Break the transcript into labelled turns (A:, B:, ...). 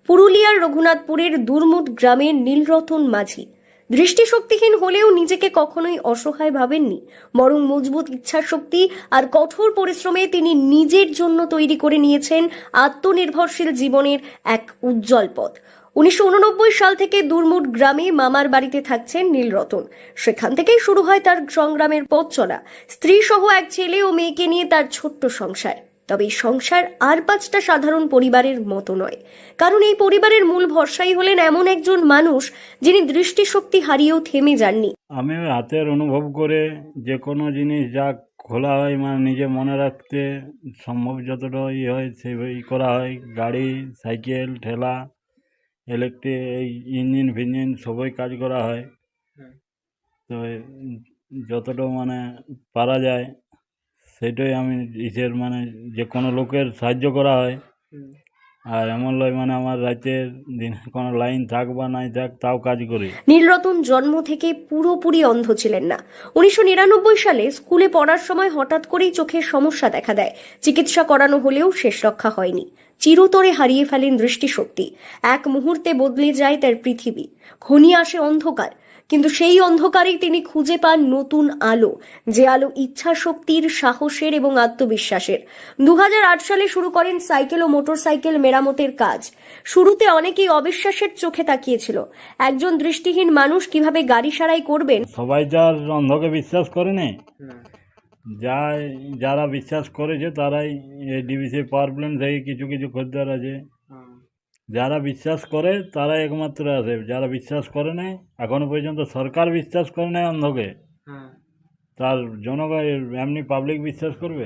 A: পুরুলিয়ার রঘুনাথপুরের দুর্মুট গ্রামের নীলরতন মাঝি দৃষ্টিশক্তিহীন হলেও নিজেকে কখনোই অসহায় ভাবেননি, বরং মজবুত ইচ্ছাশক্তি আর কঠোর পরিশ্রমে তিনি নিজের জন্য তৈরি করে নিয়েছেন আত্মনির্ভরশীল জীবনের এক উজ্জ্বল পথ। 1989 সাল থেকে দুর্মুট গ্রামে মামার বাড়িতে থাকছেন নীলরতন। সেখান থেকেই শুরু হয় তার সংগ্রামের পথ চলা। স্ত্রী সহ এক ছেলে ও মেয়েকে নিয়ে তার ছোট্ট সংসার। তবে এই সংসার আর 5টা সাধারণ পরিবারের মতো নয়, কারণ এই পরিবারের মূল ভরসাই হলেন এমন একজন মানুষ যিনি দৃষ্টিশক্তি হারিয়েও থেমে যাননি।
B: আমি হাতের অনুভব করে যে কোনো জিনিস যা খোলা হয় মানে নিজে মনে রাখতে সম্ভব যতটা হয় সেভাবেই করা হয়। গাড়ি, সাইকেল, ঠেলা, ইলেকট্রিক, এই ইঞ্জিন ফিঞ্জিন সবই কাজ করা হয়। তো যতটা মানে পারা যায় সেটাই আমি ইসের মানে যে কোনো লোকের সাহায্য করা হয়। আর এমন লয় মানে আমার রাতের দিনে কোনো লাইন থাক বা নাই থাক তাও কাজ করি।
A: নীলরতন জন্ম থেকে পুরোপুরি অন্ধ ছিলেন না। 1999 সালে স্কুলে পড়ার সময় হঠাৎ করেই চোখের সমস্যা দেখা দেয়। চিকিৎসা করানো হলেও শেষ রক্ষা হয়নি। চিরতরে হারিয়ে ফেলেন দৃষ্টিশক্তি। এক মুহূর্তে বদলে যায় তার পৃথিবী। ঘনিয়ে আসে অন্ধকার, কিন্তু সেই অন্ধকারেই তিনি খুঁজে পান নতুন আলো, যে আলো ইচ্ছা শক্তির, সাহসের এবং আত্মবিশ্বাসের। 2008 সালে শুরু করেন সাইকেল ও মোটরসাইকেল মেরামতের কাজ। শুরুতে অনেকেই অবিশ্বাসের চোখে তাকিয়েছিল, একজন দৃষ্টিহীন মানুষ কিভাবে গাড়ি সারাই করবেন।
B: সবাই যার অন্ধকে বিশ্বাস করে না, যারা বিশ্বাস করেছে তারাই এই ডিবিসি পাওয়ার প্ল্যান্ট থেকে কিছু কিছু খদ্দের আছে। যারা বিশ্বাস করে তারাই একমাত্র আছে, যারা বিশ্বাস করে নাই এখনো পর্যন্ত সরকার বিশ্বাস করে নাই অন্ধকে, তার জনগণ এমনি পাবলিক বিশ্বাস করবে।